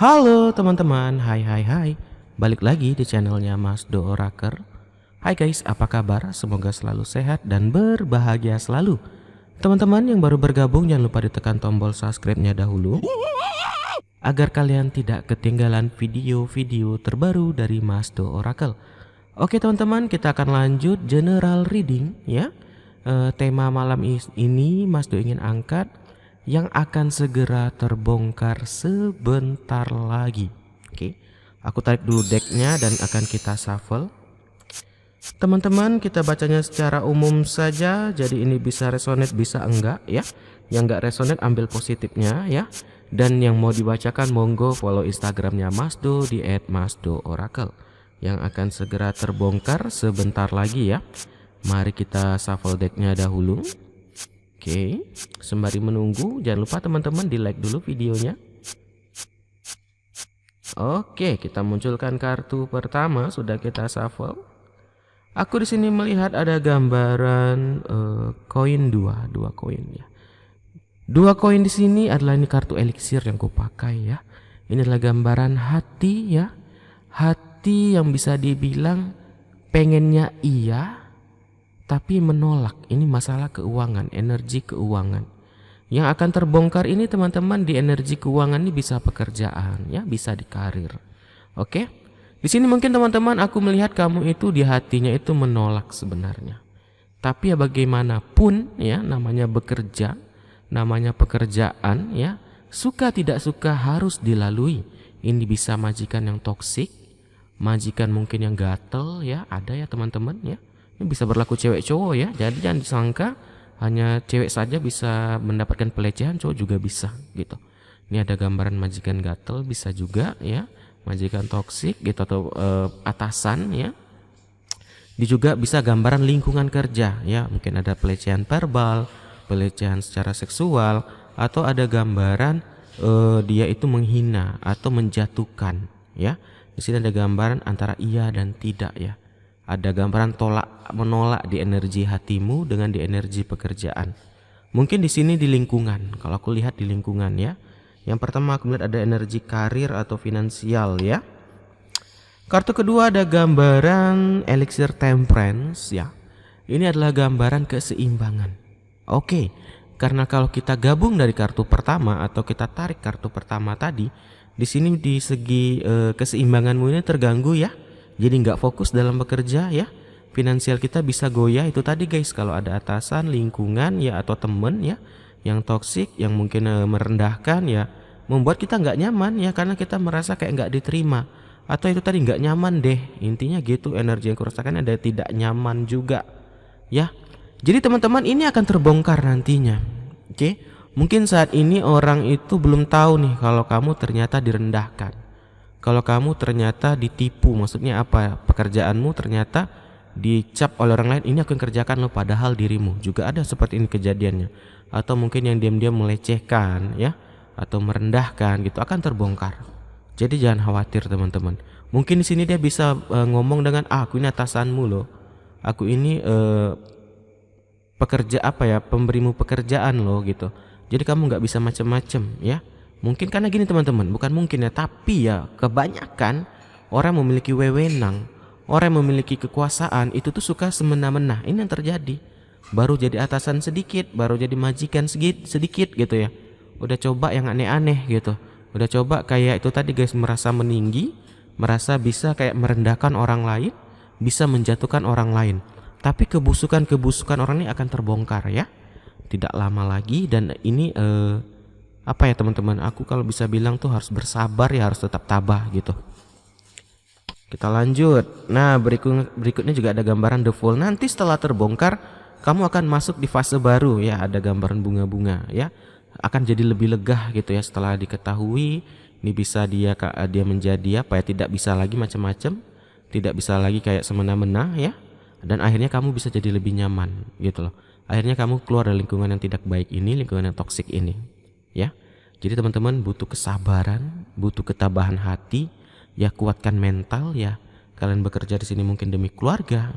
Halo teman-teman, hai. Balik lagi di channelnya Mas Do Oraker. Hai guys, apa kabar? Semoga selalu sehat dan berbahagia selalu. Teman-teman yang baru bergabung jangan lupa ditekan tombol subscribe-nya dahulu agar kalian tidak ketinggalan video-video terbaru dari Mas Do Oracle. Oke teman-teman, kita akan lanjut general reading ya. Tema malam ini Mas Do ingin angkat yang akan segera terbongkar sebentar lagi. Oke, aku tarik dulu decknya dan akan kita shuffle. Teman-teman, kita bacanya secara umum saja, jadi ini bisa resonate bisa enggak ya. Yang enggak resonate ambil positifnya ya. Dan yang mau dibacakan monggo follow Instagramnya Mas Do di @masdooracle yang akan segera terbongkar sebentar lagi ya. Mari kita shuffle decknya dahulu. Oke, sembari menunggu jangan lupa teman-teman di like dulu videonya. Oke, kita munculkan kartu pertama, sudah kita shuffle. Aku di sini melihat ada gambaran koin dua koin ya. Dua koin di sini adalah ini kartu eliksir yang kupakai ya. Ini adalah gambaran hati ya. Hati yang bisa dibilang pengennya iya tapi menolak. Ini masalah keuangan, energi keuangan. Yang akan terbongkar ini teman-teman di energi keuangan ini bisa pekerjaan ya, bisa di karir. Oke. Di sini mungkin teman-teman aku melihat kamu itu di hatinya itu menolak sebenarnya. Tapi ya bagaimanapun ya, namanya bekerja, namanya pekerjaan ya, suka tidak suka harus dilalui. Ini bisa majikan yang toksik, majikan mungkin yang gatel ya, ada ya teman-teman ya. Ini bisa berlaku cewek cowok ya, jadi jangan disangka hanya cewek saja bisa mendapatkan pelecehan, cowok juga bisa gitu. Ini ada gambaran majikan gatel bisa juga ya, majikan toksik gitu atau atasan ya. Ini juga bisa gambaran lingkungan kerja ya, mungkin ada pelecehan verbal, pelecehan secara seksual, atau ada gambaran dia itu menghina atau menjatuhkan ya. Di sini ada gambaran antara iya dan tidak ya. Ada gambaran menolak di energi hatimu dengan di energi pekerjaan. Mungkin di sini di lingkungan. Kalau aku lihat di lingkungan ya. Yang pertama aku melihat ada energi karir atau finansial ya. Kartu kedua ada gambaran elixir temperance ya. Ini adalah gambaran keseimbangan. Oke. Karena kalau kita gabung dari kartu pertama atau kita tarik kartu pertama tadi, di sini di segi keseimbanganmu ini terganggu ya. Jadi nggak fokus dalam bekerja ya. Finansial kita bisa goyah itu tadi guys, kalau ada atasan, lingkungan ya atau temen ya yang toksik, yang mungkin merendahkan ya, membuat kita nggak nyaman ya, karena kita merasa kayak nggak diterima, atau itu tadi nggak nyaman deh. Intinya gitu, energi yang kurasakan ada tidak nyaman juga ya. Jadi teman-teman ini akan terbongkar nantinya. Oke, mungkin saat ini orang itu belum tahu nih kalau kamu ternyata direndahkan. Kalau kamu ternyata ditipu, maksudnya apa? Pekerjaanmu ternyata dicap oleh orang lain, ini aku yang kerjakan loh, padahal dirimu. Juga ada seperti ini kejadiannya. Atau mungkin yang diam-diam melecehkan ya, atau merendahkan gitu, akan terbongkar. Jadi jangan khawatir teman-teman. Mungkin di sini dia bisa ngomong dengan aku ini atasanmu loh. Aku ini pekerja apa ya, pemberimu pekerjaan loh gitu. Jadi kamu nggak bisa macam-macam ya. Mungkin karena gini teman-teman, bukan mungkin ya, tapi ya kebanyakan orang memiliki wewenang, orang yang memiliki kekuasaan itu tuh suka semena-mena. Ini yang terjadi. Baru jadi atasan sedikit, baru jadi majikan sedikit gitu ya. Udah coba yang aneh-aneh gitu. Udah coba kayak itu tadi guys, merasa meninggi, merasa bisa kayak merendahkan orang lain, bisa menjatuhkan orang lain. Tapi kebusukan orang ini akan terbongkar ya. Tidak lama lagi, dan ini apa ya teman-teman, aku kalau bisa bilang tuh harus bersabar ya, harus tetap tabah gitu. Kita lanjut. Nah berikutnya juga ada gambaran the fool. Nanti setelah terbongkar kamu akan masuk di fase baru ya, ada gambaran bunga-bunga ya, akan jadi lebih lega gitu ya setelah diketahui. Ini bisa dia menjadi apa ya, tidak bisa lagi macam-macam, tidak bisa lagi kayak semena-mena ya, dan akhirnya kamu bisa jadi lebih nyaman gitu loh. Akhirnya kamu keluar dari lingkungan yang tidak baik ini, lingkungan yang toksik ini ya. Jadi teman-teman butuh kesabaran, butuh ketabahan hati ya, kuatkan mental ya. Kalian bekerja di sini mungkin demi keluarga,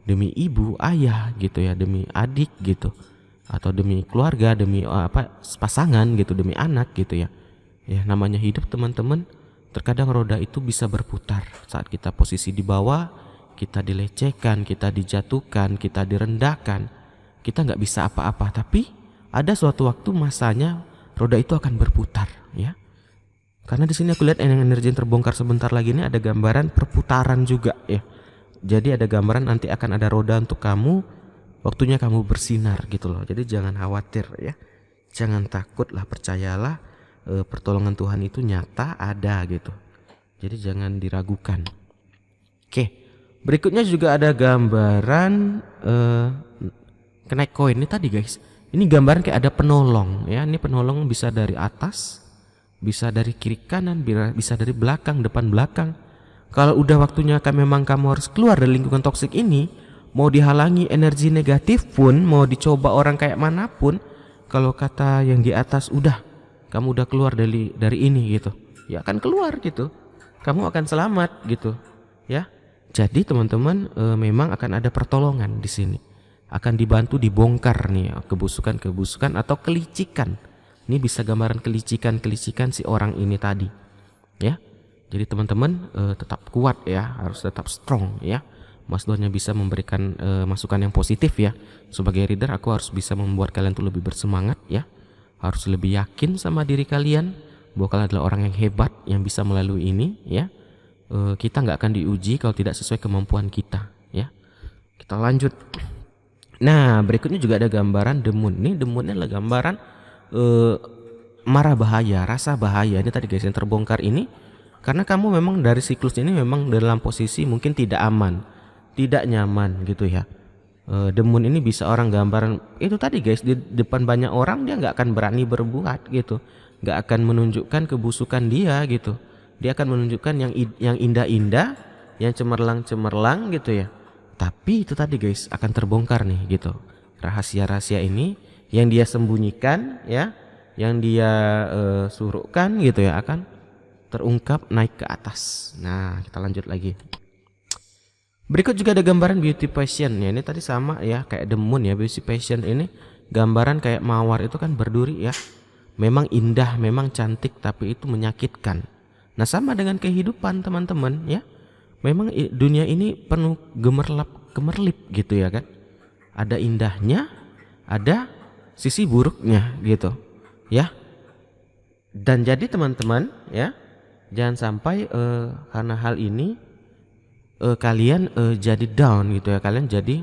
demi ibu, ayah gitu ya, demi adik gitu, atau demi keluarga, demi pasangan gitu, demi anak gitu ya. Ya namanya hidup teman-teman, Terkadang roda itu bisa berputar saat kita posisi di bawah, kita dilecehkan, kita dijatuhkan, kita direndahkan, kita nggak bisa apa-apa. Tapi ada suatu waktu masanya roda itu akan berputar, ya. Karena di sini aku lihat energi yang terbongkar sebentar lagi ini ada gambaran perputaran juga, ya. Jadi ada gambaran nanti akan ada roda untuk kamu, waktunya kamu bersinar gitu loh. Jadi jangan khawatir, ya. Jangan takut lah, percayalah, pertolongan Tuhan itu nyata ada gitu. Jadi jangan diragukan. Oke, berikutnya juga ada gambaran kenaik koin ini tadi guys. Ini gambaran kayak ada penolong, ya. Ini penolong bisa dari atas, bisa dari kiri kanan, bisa dari belakang, depan belakang. Kalau udah waktunya memang kamu harus keluar dari lingkungan toksik ini, mau dihalangi energi negatif pun, mau dicoba orang kayak manapun, kalau kata yang di atas udah, kamu udah keluar dari ini gitu, ya akan keluar gitu, kamu akan selamat gitu, ya. Jadi teman-teman, memang akan ada pertolongan di sini, akan dibantu dibongkar nih kebusukan atau kelicikan. Ini bisa gambaran kelicikan si orang ini tadi, ya. Jadi teman-teman, tetap kuat ya, harus tetap strong ya. Mas Duannya bisa memberikan masukan yang positif ya. Sebagai reader, aku harus bisa membuat kalian tuh lebih bersemangat ya. Harus lebih yakin sama diri kalian bahwa kalian adalah orang yang hebat yang bisa melalui ini ya. Kita nggak akan diuji kalau tidak sesuai kemampuan kita ya. Kita lanjut. Nah, berikutnya juga ada gambaran demun. Nih demunnya adalah gambaran marah bahaya, rasa bahaya. Ini tadi guys yang terbongkar ini karena kamu memang dari siklus ini memang dalam posisi mungkin tidak aman, tidak nyaman gitu ya. Demun ini bisa orang gambaran itu tadi guys, di depan banyak orang dia nggak akan berani berbuat gitu, nggak akan menunjukkan kebusukan dia gitu. Dia akan menunjukkan yang indah-indah, yang cemerlang gitu ya. Tapi itu tadi guys akan terbongkar nih gitu. Rahasia-rahasia ini yang dia sembunyikan ya, yang dia suruhkan gitu ya, akan terungkap naik ke atas. Nah, kita lanjut lagi. Berikut juga ada gambaran beauty passion ya. Ini tadi sama ya kayak demun ya. Beauty passion ini gambaran kayak mawar itu kan berduri ya. Memang indah, memang cantik, tapi itu menyakitkan. Nah, sama dengan kehidupan teman-teman ya. Memang dunia ini penuh gemerlip gitu ya kan. Ada indahnya, ada sisi buruknya gitu ya. Dan jadi teman-teman ya, jangan sampai karena hal ini kalian jadi down gitu ya, kalian jadi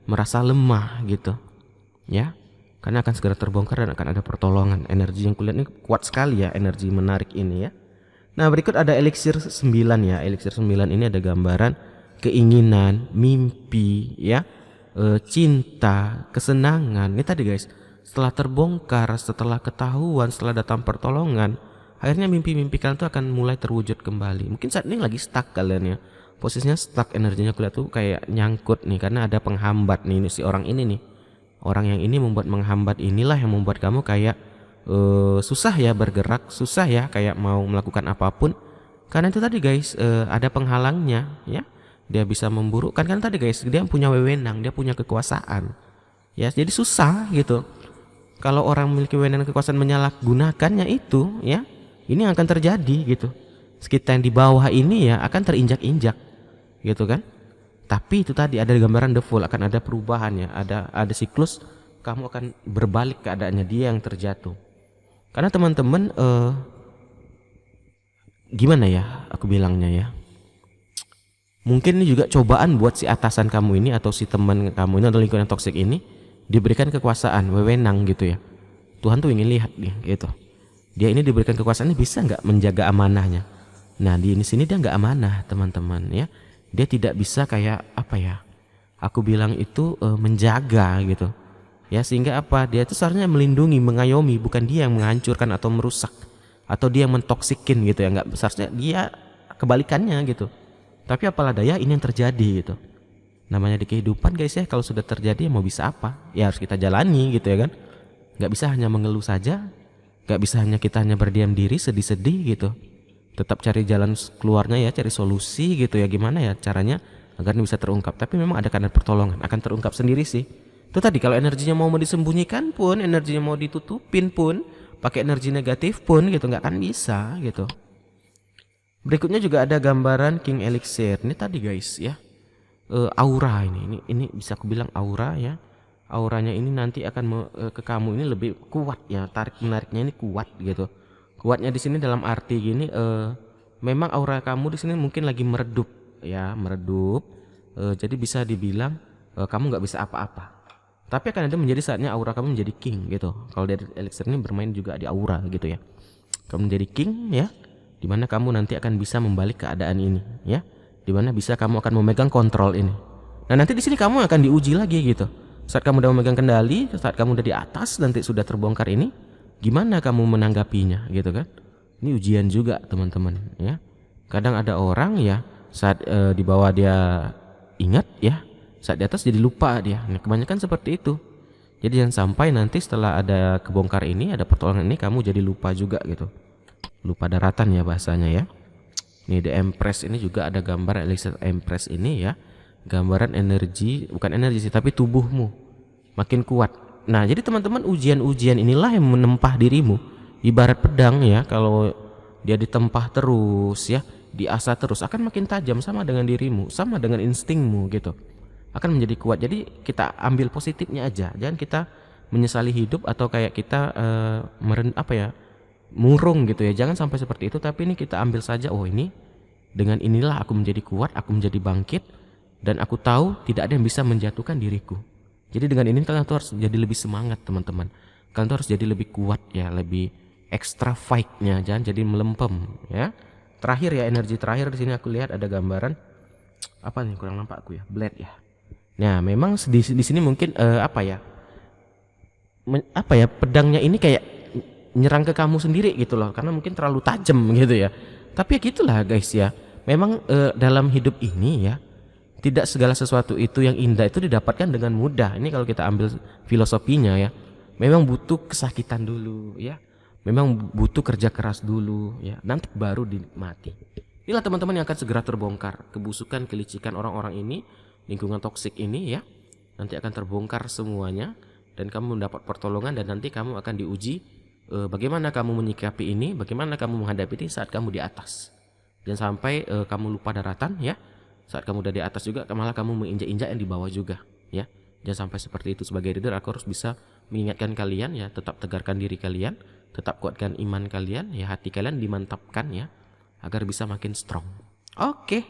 merasa lemah gitu ya, karena akan segera terbongkar dan akan ada pertolongan. Energi yang kulihat ini kuat sekali ya, energi menarik ini ya. Nah, berikut ada eliksir 9 ya. Eliksir 9 ini ada gambaran keinginan, mimpi ya, cinta, kesenangan. Ini tadi guys, setelah terbongkar, setelah ketahuan, setelah datang pertolongan, akhirnya mimpi-mimpi kalian tuh akan mulai terwujud kembali. Mungkin saat ini lagi stuck kalian ya, posisinya stuck, energinya kulihat tuh kayak nyangkut nih karena ada penghambat nih, si orang ini nih. Orang yang ini membuat menghambat, inilah yang membuat kamu kayak susah ya bergerak, susah ya kayak mau melakukan apapun. Karena itu tadi guys, ada penghalangnya ya. Dia bisa memburukkan kan tadi guys, dia punya wewenang, dia punya kekuasaan. Ya, jadi susah gitu. Kalau orang memiliki wewenang kekuasaan menyalahgunakannya itu ya, ini akan terjadi gitu. Kita yang di bawah ini ya akan terinjak-injak gitu kan. Tapi itu tadi ada gambaran the fall, akan ada perubahan ya, ada siklus, kamu akan berbalik keadaannya, dia yang terjatuh. Karena teman-teman gimana ya aku bilangnya ya, mungkin ini juga cobaan buat si atasan kamu ini atau si teman kamu ini atau lingkungan toksik ini, diberikan kekuasaan, wewenang gitu ya. Tuhan tuh ingin lihat nih gitu, dia ini diberikan kekuasaan ini bisa nggak menjaga amanahnya. Nah, di sini dia nggak amanah teman-teman ya. Dia tidak bisa kayak apa ya, aku bilang itu menjaga gitu ya, sehingga apa, dia itu seharusnya melindungi, mengayomi, bukan dia yang menghancurkan atau merusak atau dia yang mentoksikin gitu ya. Nggak, seharusnya dia kebalikannya gitu. Tapi apalah daya, ini yang terjadi gitu. Namanya di kehidupan guys ya, kalau sudah terjadi ya mau bisa apa, ya harus kita jalani gitu ya kan. Nggak bisa hanya mengeluh saja, nggak bisa kita hanya berdiam diri sedih-sedih gitu. Tetap cari jalan keluarnya ya, cari solusi gitu ya, gimana ya caranya agar ini bisa terungkap. Tapi memang ada kadar pertolongan, akan terungkap sendiri sih. Itu tadi, kalau energinya mau disembunyikan pun, energinya mau ditutupin pun, pakai energi negatif pun gitu, nggak akan bisa gitu. Berikutnya juga ada gambaran King Elixir. Ini tadi guys ya. Aura ini bisa aku bilang aura ya. Auranya ini nanti akan ke kamu ini lebih kuat ya, tarik menariknya ini kuat gitu. Kuatnya di sini dalam arti gini, memang aura kamu di sini mungkin lagi meredup ya, meredup. Jadi bisa dibilang kamu nggak bisa apa-apa. Tapi akan ada menjadi saatnya aura kamu menjadi king gitu. Kalau dari elixir ini bermain juga di aura gitu ya. Kamu menjadi king ya, dimana kamu nanti akan bisa membalik keadaan ini ya, dimana bisa kamu akan memegang kontrol ini. Nah nanti di sini kamu akan diuji lagi gitu. Saat kamu udah memegang kendali, saat kamu udah di atas, nanti sudah terbongkar ini, gimana kamu menanggapinya gitu kan? Ini ujian juga teman-teman ya. Kadang ada orang ya saat di bawah dia ingat ya, saat di atas jadi lupa dia. Nah, kebanyakan seperti itu. Jadi jangan sampai nanti setelah ada kebongkar ini, ada pertolongan ini, kamu jadi lupa juga gitu. Lupa daratan ya bahasanya ya. Nih di Empress ini juga ada gambar elixir Empress ini ya. Gambaran energi, bukan energi sih, tapi tubuhmu makin kuat. Nah jadi teman-teman, ujian-ujian inilah yang menempah dirimu. Ibarat pedang ya, kalau dia ditempah terus ya, diasah terus, akan makin tajam, sama dengan dirimu, sama dengan instingmu gitu, akan menjadi kuat. Jadi kita ambil positifnya aja, jangan kita menyesali hidup atau kayak kita murung gitu ya, jangan sampai seperti itu. Tapi ini kita ambil saja, oh ini dengan inilah aku menjadi kuat, aku menjadi bangkit, dan aku tahu tidak ada yang bisa menjatuhkan diriku. Jadi dengan ini kalian tuh harus jadi lebih semangat teman-teman. Kalian tuh harus jadi lebih kuat ya, lebih extra fight-nya, jangan jadi melempem ya. Terakhir ya, energi terakhir di sini aku lihat ada gambaran apa nih, kurang nampak aku ya, blade ya. Nah memang di sini mungkin pedangnya ini kayak nyerang ke kamu sendiri gitu loh, karena mungkin terlalu tajam gitu ya. Tapi ya gitulah guys ya. Memang dalam hidup ini ya, tidak segala sesuatu itu yang indah itu didapatkan dengan mudah. Ini kalau kita ambil filosofinya ya, memang butuh kesakitan dulu ya, memang butuh kerja keras dulu ya, nanti baru dinikmati. Inilah teman-teman yang akan segera terbongkar. Kebusukan, kelicikan orang-orang ini, lingkungan toksik ini ya, nanti akan terbongkar semuanya, dan kamu mendapat pertolongan, dan nanti kamu akan diuji bagaimana kamu menyikapi ini, bagaimana kamu menghadapi ini saat kamu di atas. Jangan sampai kamu lupa daratan ya. Saat kamu udah di atas juga, malah kamu menginjak-injak yang di bawah juga ya. Jangan sampai seperti itu. Sebagai leader, aku harus bisa mengingatkan kalian ya, tetap tegarkan diri kalian, tetap kuatkan iman kalian ya, hati kalian dimantapkan ya, agar bisa makin strong. Oke,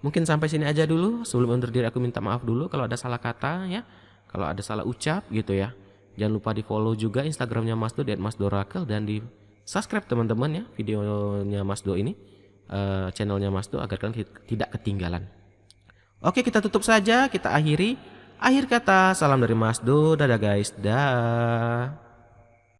mungkin sampai sini aja dulu. Sebelum undur diri, aku minta maaf dulu kalau ada salah kata ya, kalau ada salah ucap gitu ya. Jangan lupa di follow juga Instagramnya Mas Do, @masdorakel, dan di subscribe teman-teman ya videonya Mas Do ini, channelnya Mas Do, agar kalian tidak ketinggalan. Oke, kita tutup saja, kita akhiri. Akhir kata, salam dari Mas Do, dadah guys, dah.